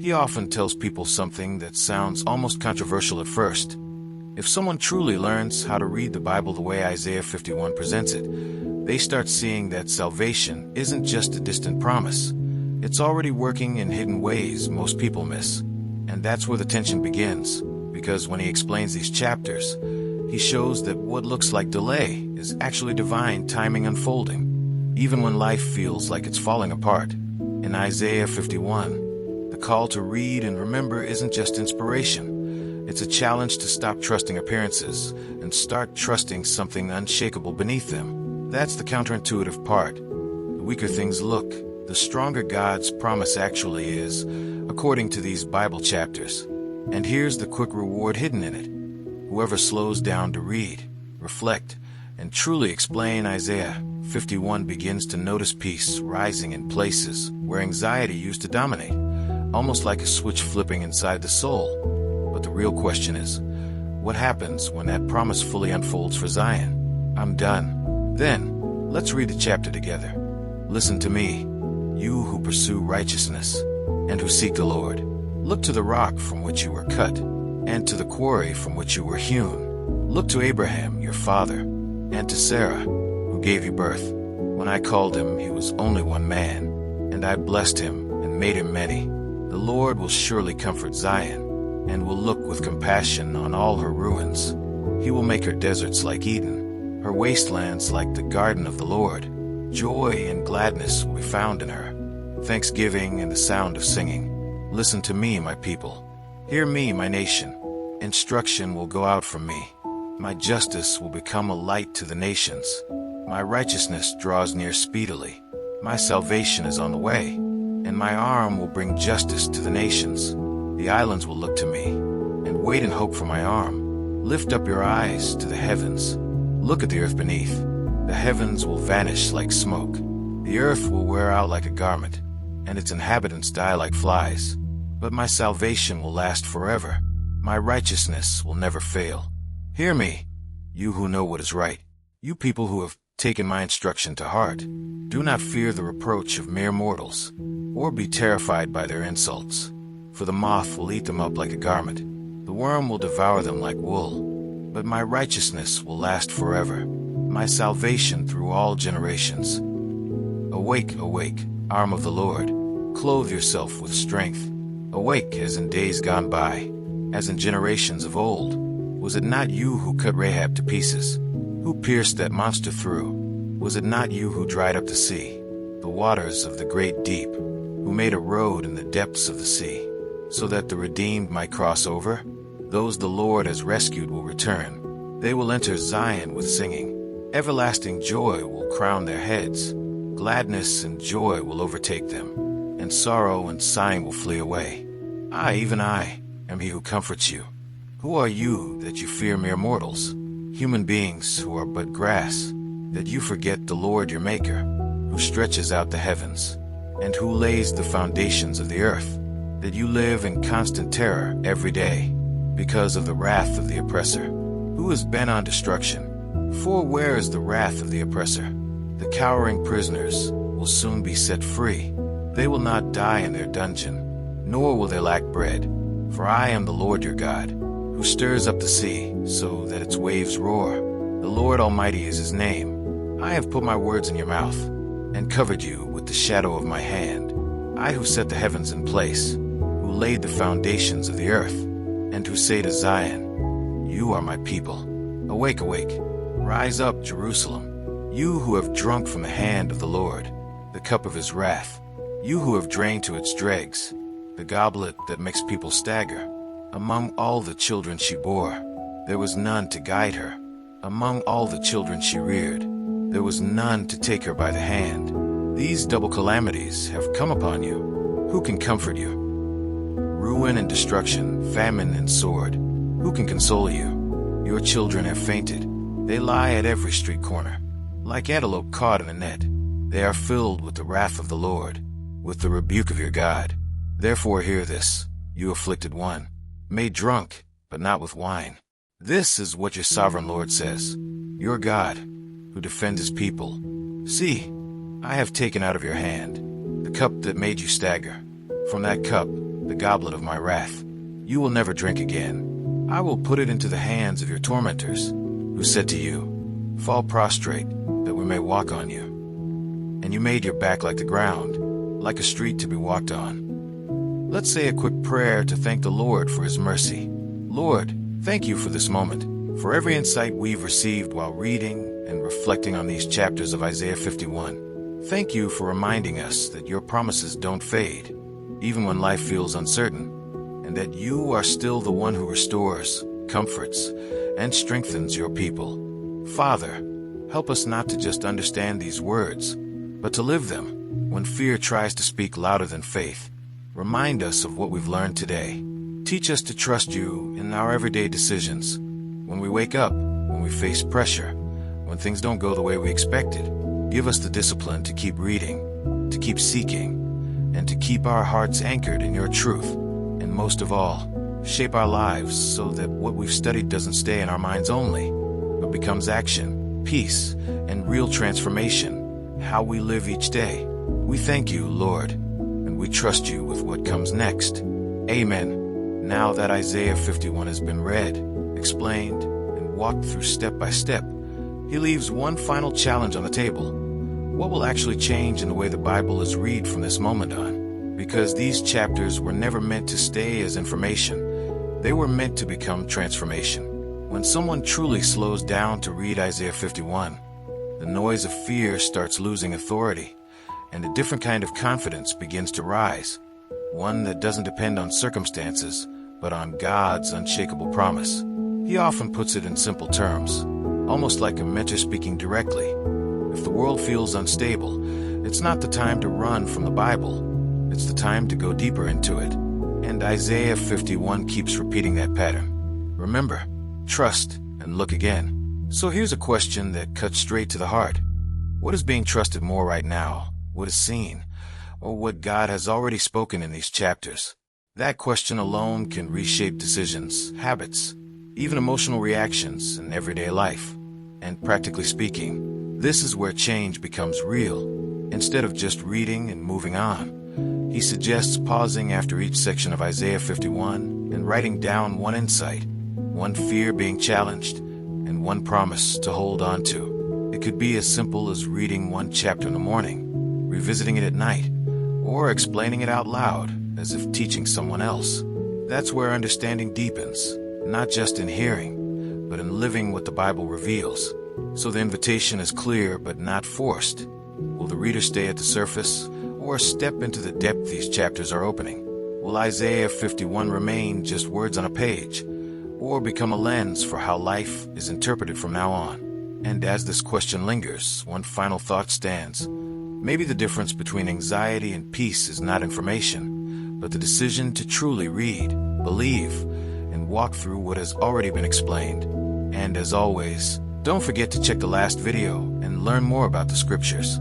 He often tells people something that sounds almost controversial at first. If someone truly learns how to read the Bible the way Isaiah 51 presents it, they start seeing that salvation isn't just a distant promise. It's already working in hidden ways most people miss. And that's where the tension begins, because when he explains these chapters, he shows that what looks like delay is actually divine timing unfolding, even when life feels like it's falling apart. In Isaiah 51, the call to read and remember isn't just inspiration. It's a challenge to stop trusting appearances and start trusting something unshakable beneath them. That's the counterintuitive part. The weaker things look, the stronger God's promise actually is, according to these Bible chapters. And here's the quick reward hidden in it. Whoever slows down to read, reflect, and truly explain Isaiah 51 begins to notice peace rising in places where anxiety used to dominate, almost like a switch flipping inside the soul. But the real question is, what happens when that promise fully unfolds for Zion? I'm done. Then, let's read the chapter together. Listen to me, you who pursue righteousness and who seek the Lord. Look to the rock from which you were cut, and to the quarry from which you were hewn. Look to Abraham, your father, and to Sarah, who gave you birth. When I called him, he was only one man, and I blessed him and made him many. The Lord will surely comfort Zion, and will look with compassion on all her ruins. He will make her deserts like Eden, her wastelands like the garden of the Lord. Joy and gladness will be found in her, thanksgiving and the sound of singing. Listen to me, my people. Hear me, my nation. Instruction will go out from me. My justice will become a light to the nations. My righteousness draws near speedily. My salvation is on the way, and my arm will bring justice to the nations. The islands will look to me, and wait in hope for my arm. Lift up your eyes to the heavens. Look at the earth beneath. The heavens will vanish like smoke. The earth will wear out like a garment, and its inhabitants die like flies. But my salvation will last forever. My righteousness will never fail. Hear me, you who know what is right, you people who have taken my instruction to heart. Do not fear the reproach of mere mortals, or be terrified by their insults. For the moth will eat them up like a garment. The worm will devour them like wool. But my righteousness will last forever, my salvation through all generations. Awake, awake, arm of the Lord. Clothe yourself with strength. Awake as in days gone by, as in generations of old. Was it not you who cut Rahab to pieces, who pierced that monster through? Was it not you who dried up the sea, the waters of the great deep, who made a road in the depths of the sea, so that the redeemed might cross over? Those the Lord has rescued will return. They will enter Zion with singing. Everlasting joy will crown their heads. Gladness and joy will overtake them, and sorrow and sighing will flee away. I, even I, am he who comforts you. Who are you that you fear mere mortals, human beings who are but grass, that you forget the Lord your Maker, who stretches out the heavens, and who lays the foundations of the earth, that you live in constant terror every day, because of the wrath of the oppressor, who is bent on destruction? For where is the wrath of the oppressor? The cowering prisoners will soon be set free. They will not die in their dungeon, nor will they lack bread. For I am the Lord your God, who stirs up the sea so that its waves roar. The Lord Almighty is his name. I have put my words in your mouth, and covered you with the shadow of my hand. I who set the heavens in place, who laid the foundations of the earth, and who say to Zion, you are my people. Awake, awake, rise up, Jerusalem, you who have drunk from the hand of the Lord, the cup of his wrath, you who have drained to its dregs, the goblet that makes people stagger. Among all the children she bore, there was none to guide her. Among all the children she reared, there was none to take her by the hand. These double calamities have come upon you. Who can comfort you? Ruin and destruction, famine and sword. Who can console you? Your children have fainted. They lie at every street corner, like antelope caught in a net. They are filled with the wrath of the Lord, with the rebuke of your God. Therefore hear this, you afflicted one, made drunk, but not with wine. This is what your sovereign Lord says, your God, who defends his people. See, I have taken out of your hand the cup that made you stagger. From that cup the goblet of my wrath. You will never drink again. I will put it into the hands of your tormentors, who said to you, fall prostrate, that we may walk on you. And you made your back like the ground, like a street to be walked on. Let's say a quick prayer to thank the Lord for his mercy. Lord, thank you for this moment, for every insight we've received while reading and reflecting on these chapters of Isaiah 51. Thank you for reminding us that your promises don't fade, even when life feels uncertain, and that you are still the one who restores, comforts, and strengthens your people. Father, help us not to just understand these words, but to live them. When fear tries to speak louder than faith, remind us of what we've learned today. Teach us to trust you in our everyday decisions. When we wake up, when we face pressure, when things don't go the way we expected, give us the discipline to keep reading, to keep seeking, and to keep our hearts anchored in your truth. And most of all, shape our lives so that what we've studied doesn't stay in our minds only, but becomes action, peace, and real transformation, how we live each day. We thank you, Lord, and we trust you with what comes next. Amen. Now that Isaiah 51 has been read, explained, and walked through step by step, he leaves one final challenge on the table. What will actually change in the way the Bible is read from this moment on? Because these chapters were never meant to stay as information. They were meant to become transformation. When someone truly slows down to read Isaiah 51, the noise of fear starts losing authority, and a different kind of confidence begins to rise, one that doesn't depend on circumstances, but on God's unshakable promise. He often puts it in simple terms, almost like a mentor speaking directly. If the world feels unstable, it's not the time to run from the Bible. It's the time to go deeper into it. And Isaiah 51 keeps repeating that pattern. Remember, trust, and look again. So here's a question that cuts straight to the heart. What is being trusted more right now? What is seen? Or what God has already spoken in these chapters? That question alone can reshape decisions, habits, even emotional reactions in everyday life. And practically speaking, this is where change becomes real. Instead of just reading and moving on, he suggests pausing after each section of Isaiah 51 and writing down one insight, one fear being challenged, and one promise to hold on to. It could be as simple as reading one chapter in the morning, revisiting it at night, or explaining it out loud as if teaching someone else. That's where understanding deepens, not just in hearing, but in living what the Bible reveals. So the invitation is clear but not forced. Will the reader stay at the surface or step into the depth these chapters are opening? Will Isaiah 51 remain just words on a page, or become a lens for how life is interpreted from now on? And as this question lingers, one final thought stands. Maybe the difference between anxiety and peace is not information, but the decision to truly read, believe, and walk through what has already been explained. And as always, don't forget to check the last video and learn more about the scriptures.